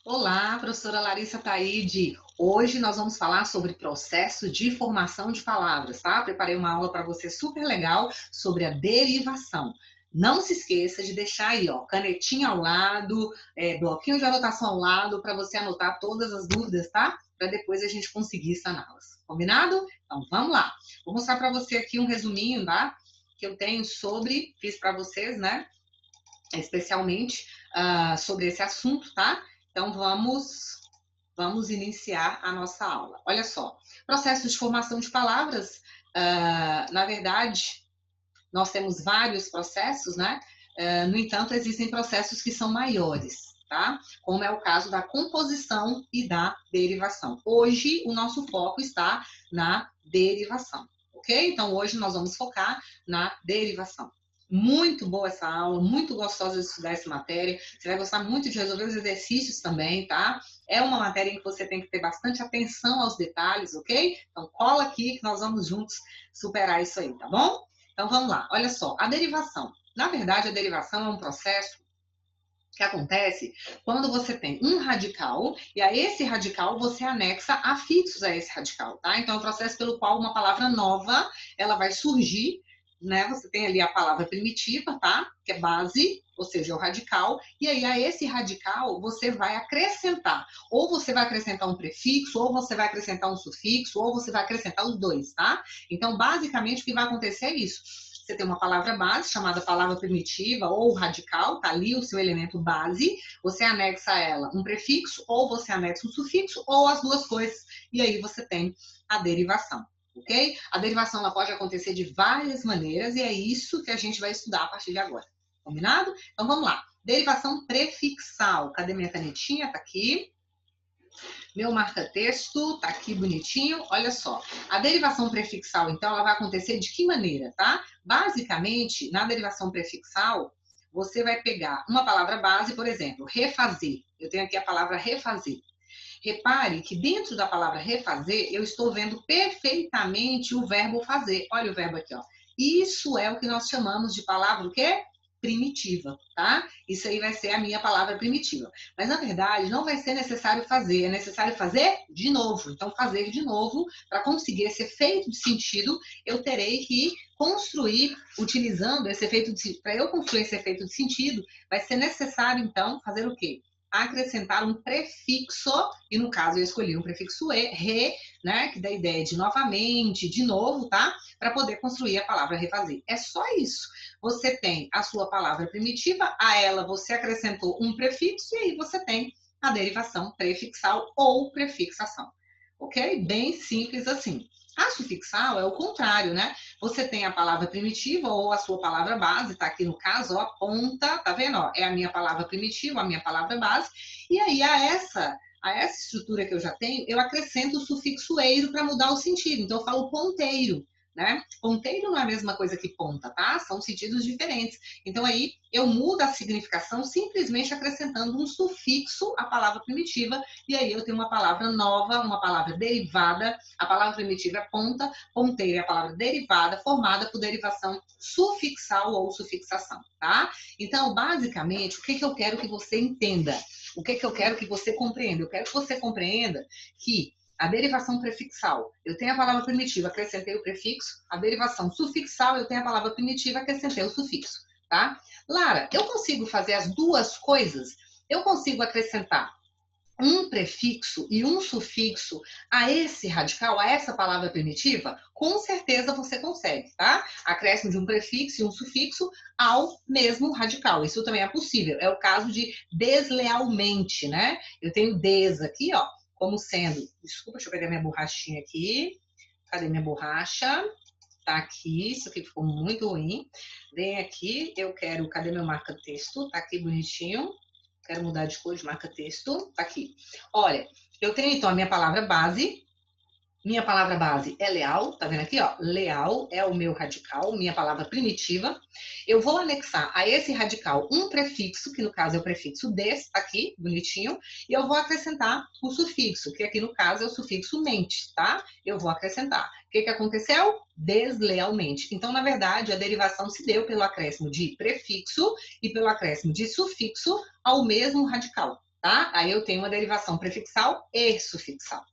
Olá, professora Larissa Taide. Hoje nós vamos falar sobre processo de formação de palavras, tá? Preparei uma aula para você super legal sobre a derivação. Não se esqueça de deixar aí, ó, canetinha ao lado, bloquinho de anotação ao lado, para você anotar todas as dúvidas, tá? Para depois a gente conseguir saná-las. Combinado? Então vamos lá. Vou mostrar para você aqui um resuminho, tá? Que eu tenho fiz para vocês, né? Especialmente sobre esse assunto, tá? Então, vamos iniciar a nossa aula. Olha só, processo de formação de palavras, na verdade, nós temos vários processos, né? No entanto, existem processos que são maiores, tá? Como é o caso da composição e da derivação. Hoje, o nosso foco está na derivação, ok? Então, hoje nós vamos focar na derivação. Muito boa essa aula, muito gostosa de estudar essa matéria. Você vai gostar muito de resolver os exercícios também, tá? É uma matéria em que você tem que ter bastante atenção aos detalhes, ok? Então, cola aqui que nós vamos juntos superar isso aí, tá bom? Então, vamos lá. Olha só, a derivação. Na verdade, a derivação é um processo que acontece quando você tem um radical e a esse radical você anexa afixos a esse radical, tá? Então, é um processo pelo qual uma palavra nova, ela vai surgir, né? Você tem ali a palavra primitiva, tá? Que é base, ou seja, é o radical, e aí a esse radical você vai acrescentar, ou você vai acrescentar um prefixo, ou você vai acrescentar um sufixo, ou você vai acrescentar os dois, tá? Então, basicamente, o que vai acontecer é isso. Você tem uma palavra base, chamada palavra primitiva ou radical, tá ali o seu elemento base, você anexa a ela um prefixo, ou você anexa um sufixo, ou as duas coisas, e aí você tem a derivação, ok? A derivação ela pode acontecer de várias maneiras, e é isso que a gente vai estudar a partir de agora, combinado? Então vamos lá. Derivação prefixal. Cadê minha canetinha? Tá aqui. Meu marca-texto tá aqui bonitinho. Olha só. A derivação prefixal, então, ela vai acontecer de que maneira, tá? Basicamente, na derivação prefixal, você vai pegar uma palavra base, por exemplo, refazer. Eu tenho aqui a palavra refazer. Repare que dentro da palavra refazer, eu estou vendo perfeitamente o verbo fazer. Olha o verbo aqui, ó. Isso é o que nós chamamos de palavra o quê? Primitiva, tá? Isso aí vai ser a minha palavra primitiva. Mas, na verdade, não vai ser necessário fazer, é necessário fazer de novo. Então, fazer de novo, para conseguir esse efeito de sentido, eu terei que construir, utilizando esse efeito de sentido. Para eu construir esse efeito de sentido, vai ser necessário, então, fazer o quê? Acrescentar um prefixo, e no caso eu escolhi um prefixo e, re, né, que dá a ideia de novamente, de novo, tá? Para poder construir a palavra refazer. É só isso. Você tem a sua palavra primitiva, a ela você acrescentou um prefixo, e aí você tem a derivação prefixal ou prefixação. Ok? Bem simples assim. A sufixal é o contrário, né? Você tem a palavra primitiva ou a sua palavra base, tá aqui no caso, ó, ponta, tá vendo? Ó, é a minha palavra primitiva, a minha palavra base, e aí a essa estrutura que eu já tenho, eu acrescento o sufixo eiro para mudar o sentido. Então eu falo ponteiro, né? Ponteiro não é a mesma coisa que ponta, tá? São sentidos diferentes. Então aí eu mudo a significação simplesmente acrescentando um sufixo à palavra primitiva, e aí eu tenho uma palavra nova, uma palavra derivada. A palavra primitiva é ponta, ponteiro é a palavra derivada, formada por derivação sufixal ou sufixação, tá? Então, basicamente, o que eu quero que você entenda? O que eu quero que você compreenda? Eu quero que você compreenda que a derivação prefixal, eu tenho a palavra primitiva, acrescentei o prefixo. A derivação sufixal, eu tenho a palavra primitiva, acrescentei o sufixo, tá? Lara, eu consigo fazer as duas coisas? Eu consigo acrescentar um prefixo e um sufixo a esse radical, a essa palavra primitiva? Com certeza você consegue, tá? Acréscimo de um prefixo e um sufixo ao mesmo radical. Isso também é possível. É o caso de deslealmente, né? Eu tenho des aqui, ó, como sendo... Desculpa, deixa eu pegar minha borrachinha aqui. Cadê minha borracha? Tá aqui, isso aqui ficou muito ruim. Vem aqui, eu quero... Cadê meu marca-texto? Tá aqui bonitinho. Quero mudar de cor de marca-texto. Tá aqui. Olha, eu tenho então a minha palavra base. Minha palavra base é leal, tá vendo aqui, ó? Leal é o meu radical, minha palavra primitiva. Eu vou anexar a esse radical um prefixo, que no caso é o prefixo des, tá aqui, bonitinho, e eu vou acrescentar o sufixo, que aqui no caso é o sufixo mente, tá? Eu vou acrescentar. O que aconteceu? Deslealmente. Então, na verdade, a derivação se deu pelo acréscimo de prefixo e pelo acréscimo de sufixo ao mesmo radical. tá? Aí eu tenho uma derivação prefixal e sufixal.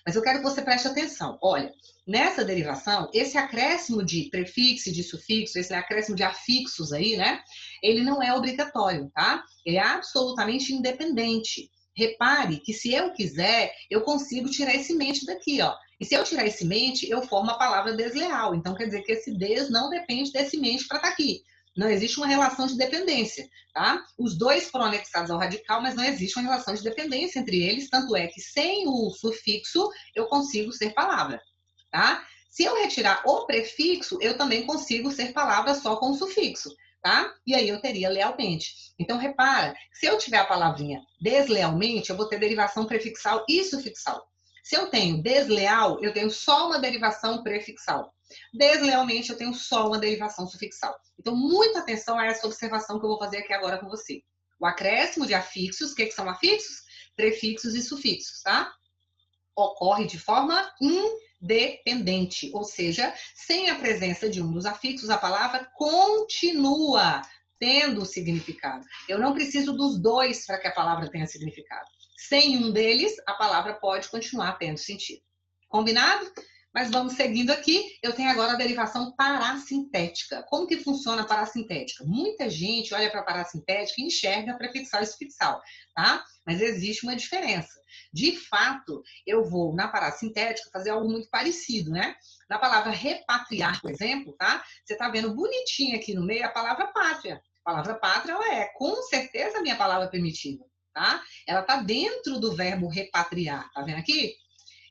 Mas eu quero que você preste atenção. Olha, nessa derivação, esse acréscimo de prefixo e de sufixo, esse acréscimo de afixos aí, né? Ele não é obrigatório, tá? Ele é absolutamente independente. Repare que se eu quiser, eu consigo tirar esse mente daqui, ó. E se eu tirar esse mente, eu formo a palavra desleal. Então quer dizer que esse des não depende desse mente para estar aqui. Não existe uma relação de dependência, tá? Os dois foram anexados ao radical, mas não existe uma relação de dependência entre eles, tanto é que sem o sufixo eu consigo ser palavra, tá? Se eu retirar o prefixo, eu também consigo ser palavra só com o sufixo, tá? E aí eu teria lealmente. Então, repara, se eu tiver a palavrinha deslealmente, eu vou ter derivação prefixal e sufixal. Se eu tenho desleal, eu tenho só uma derivação prefixal. Deslealmente, eu tenho só uma derivação sufixal. Então, muita atenção a essa observação que eu vou fazer aqui agora com você. O acréscimo de afixos, o que são afixos? Prefixos e sufixos, tá? Ocorre de forma independente, ou seja, sem a presença de um dos afixos, a palavra continua tendo significado. Eu não preciso dos dois para que a palavra tenha significado. Sem um deles, a palavra pode continuar tendo sentido. Combinado? Mas vamos seguindo aqui. Eu tenho agora a derivação parassintética. Como que funciona a parassintética? Muita gente olha para a parassintética e enxerga prefixal e sufixal, tá? Mas existe uma diferença. De fato, eu vou na parassintética fazer algo muito parecido, né? Na palavra repatriar, por exemplo, tá? Você tá vendo bonitinho aqui no meio a palavra pátria. A palavra pátria, ela é com certeza a minha palavra primitiva, tá? Ela tá dentro do verbo repatriar, tá vendo aqui?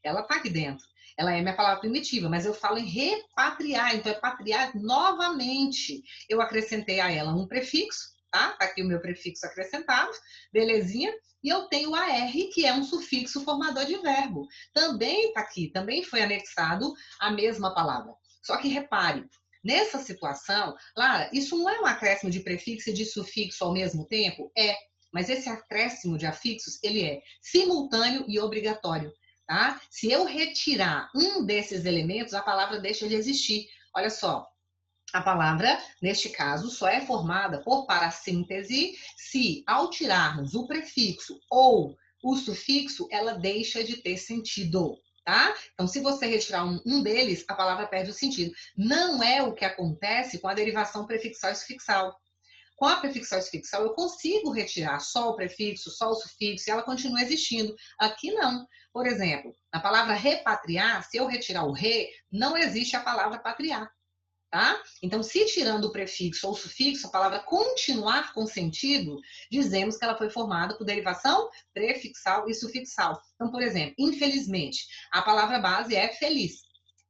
Ela tá aqui dentro. Ela é minha palavra primitiva, mas eu falo em repatriar, então é patriar novamente. Eu acrescentei a ela um prefixo, tá? Tá aqui o meu prefixo acrescentado, belezinha. E eu tenho o AR, que é um sufixo formador de verbo. Também tá aqui, também foi anexado a mesma palavra. Só que repare, nessa situação, Lara, isso não é um acréscimo de prefixo e de sufixo ao mesmo tempo? É, mas esse acréscimo de afixos, ele é simultâneo e obrigatório. Tá? Se eu retirar um desses elementos, a palavra deixa de existir. Olha só, a palavra, neste caso, só é formada por parassíntese se, ao tirarmos o prefixo ou o sufixo, ela deixa de ter sentido. Tá? Então, se você retirar um deles, a palavra perde o sentido. Não é o que acontece com a derivação prefixal e sufixal. Com a prefixal e sufixal, eu consigo retirar só o prefixo, só o sufixo, e ela continua existindo. Aqui não. Por exemplo, na palavra repatriar, se eu retirar o re, não existe a palavra patriar. Tá? Então, se tirando o prefixo ou o sufixo, a palavra continuar com sentido, dizemos que ela foi formada por derivação prefixal e sufixal. Então, por exemplo, infelizmente, a palavra base é feliz.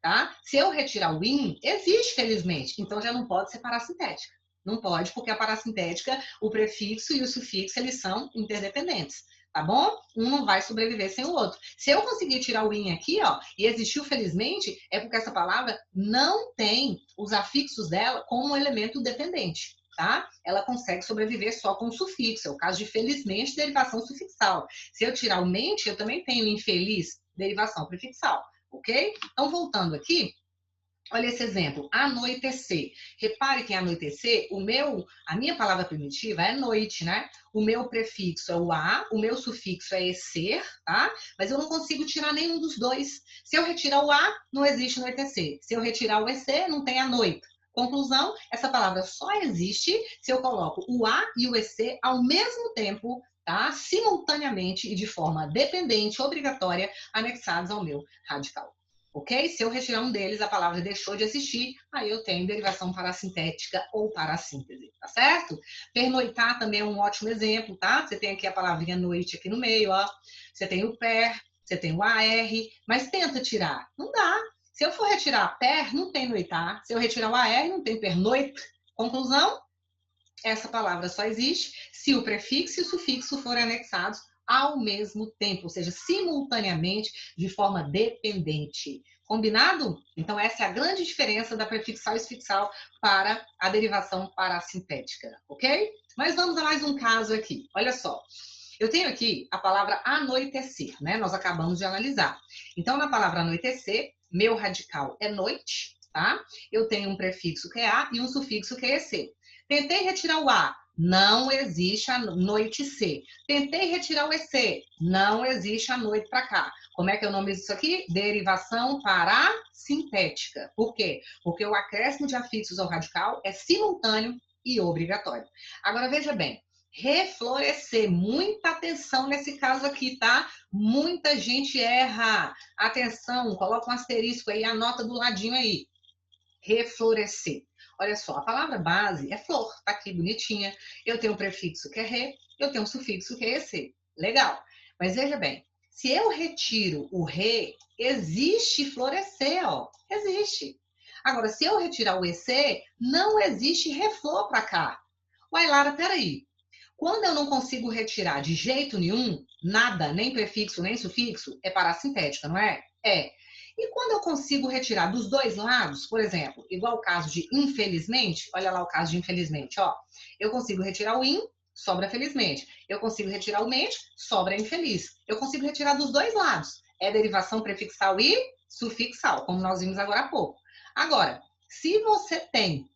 Tá? Se eu retirar o in, existe felizmente, então já não pode ser parassintética. Não pode, porque a parassintética, o prefixo e o sufixo, eles são interdependentes, tá bom? Um não vai sobreviver sem o outro. Se eu conseguir tirar o in aqui, ó, e existiu felizmente, é porque essa palavra não tem os afixos dela como um elemento dependente, tá? Ela consegue sobreviver só com o sufixo. É o caso de felizmente, derivação sufixal. Se eu tirar o mente, eu também tenho infeliz, derivação prefixal, ok? Então, voltando aqui, olha esse exemplo, anoitecer. Repare que em anoitecer, a minha palavra primitiva é noite, né? O meu prefixo é o a, o meu sufixo é ser, tá? Mas eu não consigo tirar nenhum dos dois. Se eu retirar o a, não existe anoitecer. Se eu retirar o ec, não tem a noite. Conclusão, essa palavra só existe se eu coloco o a e o ec ao mesmo tempo, tá? Simultaneamente e de forma dependente, obrigatória, anexados ao meu radical. Ok? Se eu retirar um deles, a palavra deixou de existir, aí eu tenho derivação parassintética ou parassíntese, tá certo? Pernoitar também é um ótimo exemplo, tá? Você tem aqui a palavrinha noite aqui no meio, ó. Você tem o per, você tem o AR, mas tenta tirar. Não dá. Se eu for retirar per, não tem noitar. Se eu retirar o AR, não tem pernoit. Conclusão? Essa palavra só existe se o prefixo e o sufixo forem anexados ao mesmo tempo, ou seja, simultaneamente, de forma dependente. Combinado? Então, essa é a grande diferença da prefixal e sufixal para a derivação parassintética, ok? Mas vamos a mais um caso aqui. Olha só. Eu tenho aqui a palavra anoitecer, né? Nós acabamos de analisar. Então, na palavra anoitecer, meu radical é noite, tá? Eu tenho um prefixo que é a e um sufixo que é ec. Tentei retirar o a, Não existe anoitecer. Tentei retirar o EC. Não existe a noite para cá. Como é que é o nome disso aqui? Derivação parasintética. Por quê? Porque o acréscimo de afixos ao radical é simultâneo e obrigatório. Agora, veja bem. Reflorescer. Muita atenção nesse caso aqui, tá? Muita gente erra. Atenção, coloca um asterisco aí, anota do ladinho aí. Reflorescer. Olha só, a palavra base é flor, tá aqui bonitinha. Eu tenho um prefixo que é re, eu tenho um sufixo que é ec. Legal. Mas veja bem, se eu retiro o re, existe florescer, ó. Existe. Agora, se eu retirar o ec, não existe reflor para cá. Uai, Lara, peraí. Quando eu não consigo retirar de jeito nenhum, nada, nem prefixo, nem sufixo, é parassintética, não é? É. E quando eu consigo retirar dos dois lados, por exemplo, igual o caso de infelizmente, olha lá o caso de infelizmente, ó. Eu consigo retirar o in, sobra felizmente. Eu consigo retirar o mente, sobra infeliz. Eu consigo retirar dos dois lados. É derivação prefixal e sufixal, como nós vimos agora há pouco. Agora, se você tem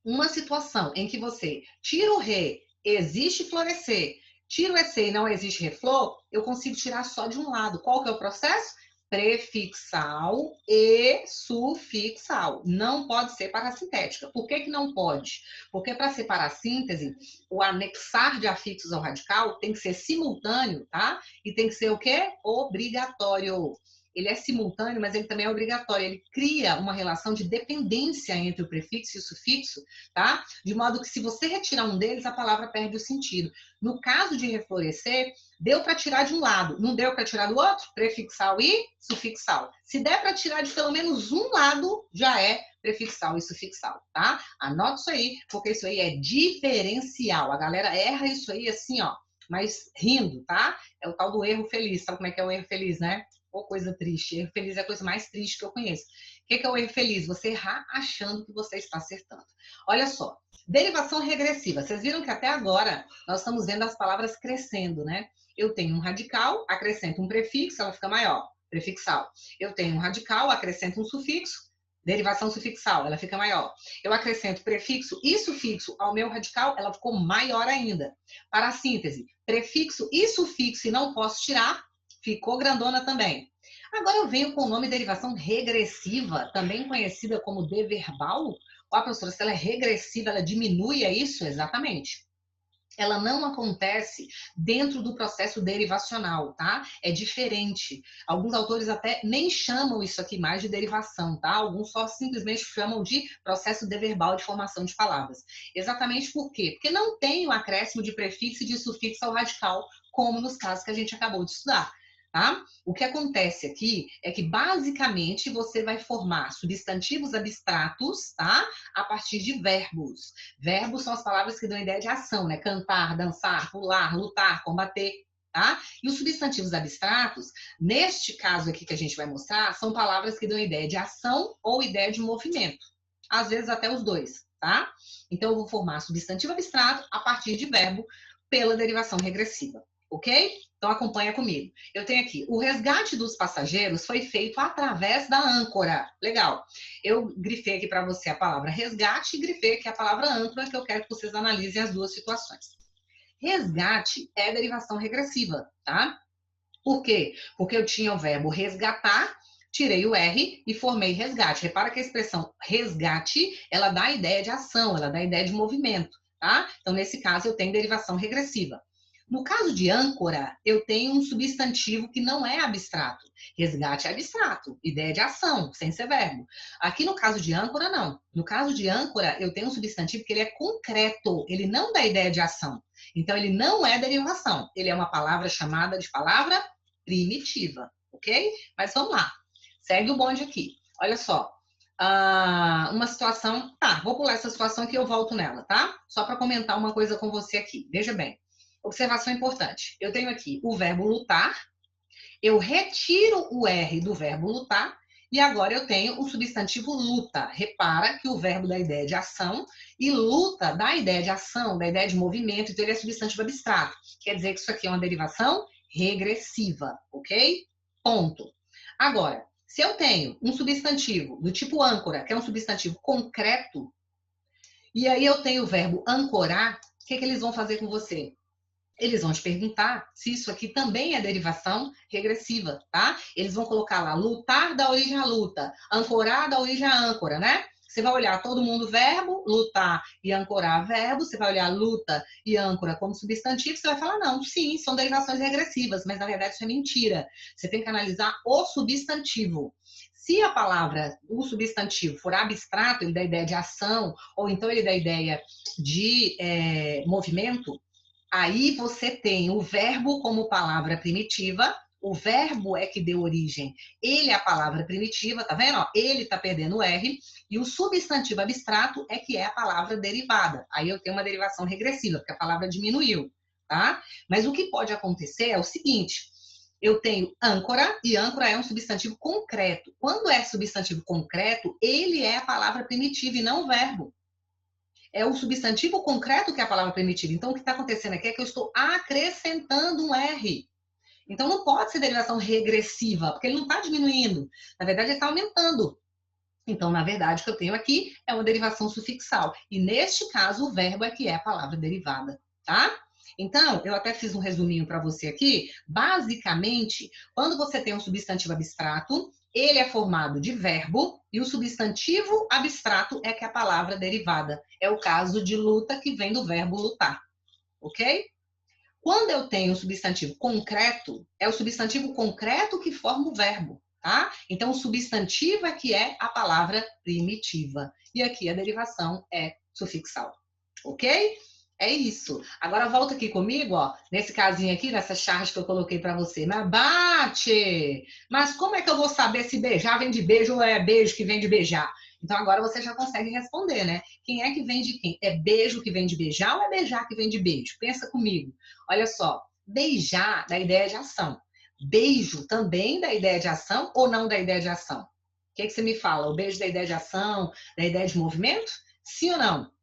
uma situação em que você tira o re, existe florescer, tira o ec e não existe reflor, eu consigo tirar só de um lado. Qual que é o processo? Prefixal e sufixal. Não pode ser parassintética. Por que que não pode? Porque para ser parassíntese, o anexar de afixos ao radical tem que ser simultâneo, tá? E tem que ser o quê? Obrigatório. Ele é simultâneo, mas ele também é obrigatório. Ele cria uma relação de dependência entre o prefixo e o sufixo, tá? De modo que se você retirar um deles, a palavra perde o sentido. No caso de reflorescer, deu para tirar de um lado, não deu para tirar do outro? Prefixal e sufixal. Se der para tirar de pelo menos um lado, já é prefixal e sufixal, tá? Anota isso aí, porque isso aí é diferencial. A galera erra isso aí assim, ó, mas rindo, tá? É o tal do erro feliz. Sabe como é que é o erro feliz, né? Ou coisa triste. Erro feliz é a coisa mais triste que eu conheço. O que é o erro feliz? Você errar achando que você está acertando. Olha só, derivação regressiva. Vocês viram que até agora nós estamos vendo as palavras crescendo, né? Eu tenho um radical, acrescento um prefixo, ela fica maior, prefixal. Eu tenho um radical, acrescento um sufixo, derivação sufixal, ela fica maior. Eu acrescento prefixo e sufixo ao meu radical, ela ficou maior ainda. Para a síntese, prefixo e sufixo, e não posso tirar, ficou grandona também. Agora eu venho com o nome derivação regressiva, também conhecida como deverbal. Ó, professora, se ela é regressiva, ela diminui, é isso? Exatamente. Ela não acontece dentro do processo derivacional, tá? É diferente. Alguns autores até nem chamam isso aqui mais de derivação, tá? Alguns só simplesmente chamam de processo deverbal de formação de palavras. Exatamente por quê? Porque não tem o acréscimo de prefixo e de sufixo ao radical, como nos casos que a gente acabou de estudar. Tá? O que acontece aqui é que basicamente você vai formar substantivos abstratos, tá? A partir de verbos. Verbos são as palavras que dão ideia de ação, né? Cantar, dançar, pular, lutar, combater, tá? E os substantivos abstratos, neste caso aqui que a gente vai mostrar, são palavras que dão ideia de ação ou ideia de movimento. Às vezes até os dois, tá? Então eu vou formar substantivo abstrato a partir de verbo pela derivação regressiva. Ok? Então acompanha comigo. Eu tenho aqui, o resgate dos passageiros foi feito através da âncora. Legal. Eu grifei aqui para você a palavra resgate e grifei aqui a palavra âncora, que eu quero que vocês analisem as duas situações. Resgate é derivação regressiva, tá? Por quê? Porque eu tinha o verbo resgatar, tirei o R e formei resgate. Repara que a expressão resgate, ela dá a ideia de ação, ela dá a ideia de movimento, tá? Então, nesse caso, eu tenho derivação regressiva. No caso de âncora, eu tenho um substantivo que não é abstrato. Resgate é abstrato, ideia de ação, sem ser verbo. Aqui no caso de âncora, não. No caso de âncora, eu tenho um substantivo que ele é concreto, ele não dá ideia de ação. Então, ele não é derivação. Ele é uma palavra chamada de palavra primitiva, ok? Mas vamos lá. Segue o bonde aqui. Olha só. Uma situação... Tá, vou pular essa situação aqui e eu volto nela, tá? Só para comentar uma coisa com você aqui. Veja bem. Observação importante. Eu tenho aqui o verbo lutar, eu retiro o R do verbo lutar e agora eu tenho o substantivo luta. Repara que o verbo dá a ideia de ação e luta dá a ideia de ação, dá a ideia de movimento, então ele é substantivo abstrato. Quer dizer que isso aqui é uma derivação regressiva, ok? Ponto. Agora, se eu tenho um substantivo do tipo âncora, que é um substantivo concreto, e aí eu tenho o verbo ancorar, o que eles vão fazer com você? Eles vão te perguntar se isso aqui também é derivação regressiva, tá? Eles vão colocar lá, lutar da origem à luta, ancorar da origem à âncora, né? Você vai olhar todo mundo verbo, lutar e ancorar verbo, você vai olhar luta e âncora como substantivo, você vai falar, não, sim, são derivações regressivas, mas na verdade isso é mentira. Você tem que analisar o substantivo. Se a palavra, o substantivo, for abstrato, ele dá ideia de ação, ou então ele dá ideia de movimento, aí você tem o verbo como palavra primitiva, o verbo é que deu origem. Ele é a palavra primitiva, tá vendo? Ó, ele tá perdendo o R, e o substantivo abstrato é que é a palavra derivada. Aí eu tenho uma derivação regressiva, porque a palavra diminuiu, tá? Mas o que pode acontecer é o seguinte, eu tenho âncora, e âncora é um substantivo concreto. Quando é substantivo concreto, ele é a palavra primitiva e não o verbo. É o substantivo concreto que é a palavra primitiva. Então, o que está acontecendo aqui é que eu estou acrescentando um R. Então, não pode ser derivação regressiva, porque ele não está diminuindo. Na verdade, ele está aumentando. Então, na verdade, o que eu tenho aqui é uma derivação sufixal. E, neste caso, o verbo é que é a palavra derivada, tá? Então, eu até fiz um resuminho para você aqui. Basicamente, quando você tem um substantivo abstrato, ele é formado de verbo e o substantivo abstrato é que é a palavra derivada. É o caso de luta, que vem do verbo lutar, ok? Quando eu tenho um substantivo concreto, é o substantivo concreto que forma o verbo, tá? Então, o substantivo é que é a palavra primitiva. E aqui a derivação é sufixal, ok? É isso. Agora volta aqui comigo, ó, nesse casinho aqui, nessa charge que eu coloquei para você. Mas bate! Mas como é que eu vou saber se beijar vem de beijo ou é beijo que vem de beijar? Então agora você já consegue responder, né? Quem é que vem de quem? É beijo que vem de beijar ou é beijar que vem de beijo? Pensa comigo. Olha só, beijar dá ideia de ação. Beijo também dá ideia de ação ou não dá ideia de ação? O que você me fala? O beijo dá ideia de ação, dá ideia de movimento? Sim ou não?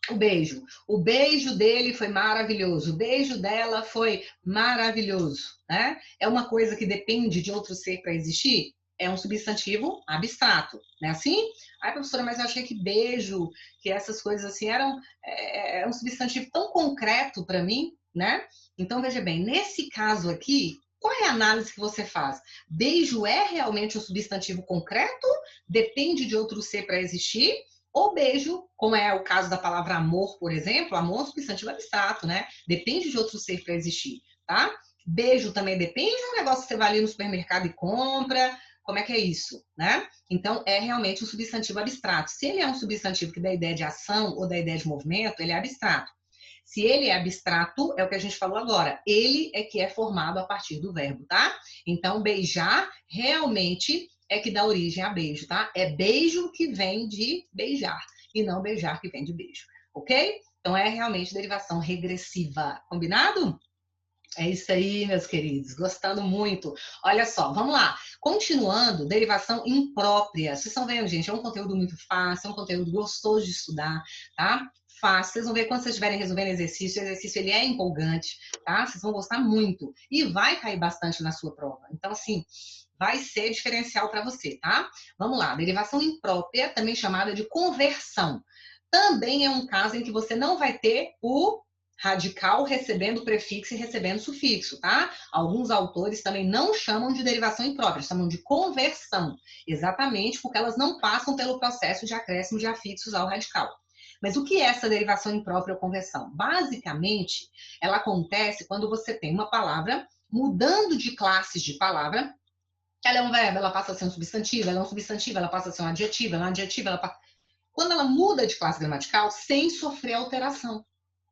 O beijo. O beijo dele foi maravilhoso. O beijo dela foi maravilhoso, né? É uma coisa que depende de outro ser para existir? É um substantivo abstrato, né? Assim? Ai, professora, mas eu achei que beijo, que essas coisas assim eram é um substantivo tão concreto para mim, né? Então veja bem, nesse caso aqui, qual é a análise que você faz? Beijo é realmente um substantivo concreto? Depende de outro ser para existir? O beijo, como é o caso da palavra amor, por exemplo, amor é um substantivo abstrato, né? Depende de outro ser para existir, tá? Beijo também depende de um negócio que você vai ali no supermercado e compra. Como é que é isso, né? Então, é realmente um substantivo abstrato. Se ele é um substantivo que dá ideia de ação ou dá ideia de movimento, ele é abstrato. Se ele é abstrato, é o que a gente falou agora. Ele é que é formado a partir do verbo, tá? Então, beijar realmente é que dá origem a beijo, tá? É beijo que vem de beijar e não beijar que vem de beijo, ok? Então é realmente derivação regressiva, combinado? É isso aí, meus queridos, gostando muito. Olha só, vamos lá. Continuando, derivação imprópria. Vocês estão vendo, gente? É um conteúdo muito fácil, é um conteúdo gostoso de estudar, tá? Fácil. Vocês vão ver quando vocês estiverem resolvendo exercício, o exercício ele é empolgante, tá? Vocês vão gostar muito e vai cair bastante na sua prova. Então, assim, vai ser diferencial para você, tá? Vamos lá. Derivação imprópria, também chamada de conversão. Também é um caso em que você não vai ter o radical recebendo prefixo e recebendo sufixo, tá? Alguns autores também não chamam de derivação imprópria, chamam de conversão, exatamente porque elas não passam pelo processo de acréscimo de afixos ao radical. Mas o que é essa derivação imprópria ou conversão? Basicamente, ela acontece quando você tem uma palavra mudando de classes de palavra. Ela é um verbo, ela passa a ser um substantivo, ela é um substantivo, ela passa a ser um adjetivo, ela é um adjetivo, ela passa... Quando ela muda de classe gramatical sem sofrer alteração,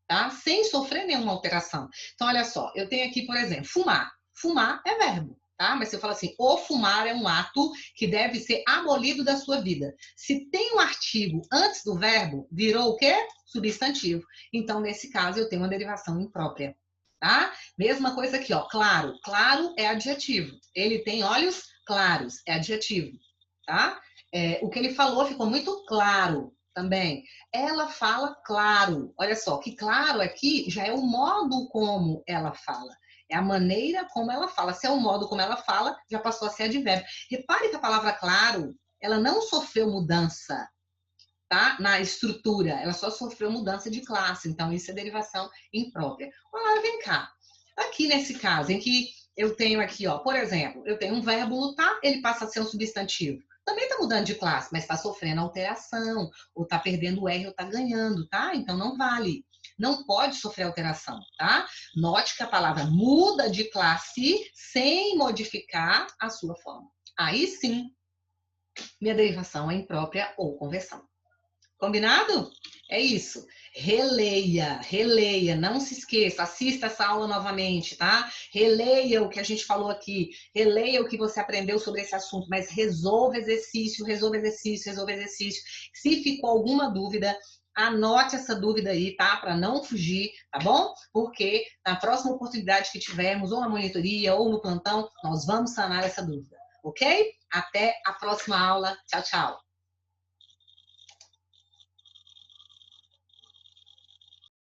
tá? Sem sofrer nenhuma alteração. Então, olha só, eu tenho aqui, por exemplo, fumar. Fumar é verbo, tá? Mas se eu falo assim, o fumar é um ato que deve ser abolido da sua vida. Se tem um artigo antes do verbo, virou o quê? Substantivo. Então, nesse caso, eu tenho uma derivação imprópria, tá? Mesma coisa aqui, ó, claro. Claro é adjetivo. Ele tem olhos claros, é adjetivo, tá? O que ele falou ficou muito claro também. Ela fala claro. Olha só, que claro aqui já é o modo como ela fala. É a maneira como ela fala. Se é o modo como ela fala, já passou a ser advérbio. Repare que a palavra claro, ela não sofreu mudança. tá? Na estrutura, ela só sofreu mudança de classe, então isso é derivação imprópria. Agora, vem cá. Aqui nesse caso, em que eu tenho aqui, ó, por exemplo, eu tenho um verbo lutar, ele passa a ser um substantivo. Também está mudando de classe, mas está sofrendo alteração, ou está perdendo o R ou está ganhando, tá? Então não vale. Não pode sofrer alteração, tá? Note que a palavra muda de classe sem modificar a sua forma. Aí sim, minha derivação é imprópria ou conversão. Combinado? É isso. Releia, releia, não se esqueça, assista essa aula novamente, tá? Releia o que a gente falou aqui, releia o que você aprendeu sobre esse assunto, mas resolva exercício, resolva exercício, resolva exercício. Se ficou alguma dúvida, anote essa dúvida aí, tá? Para não fugir, tá bom? Porque na próxima oportunidade que tivermos, ou na monitoria, ou no plantão, nós vamos sanar essa dúvida, ok? Até a próxima aula. Tchau, tchau.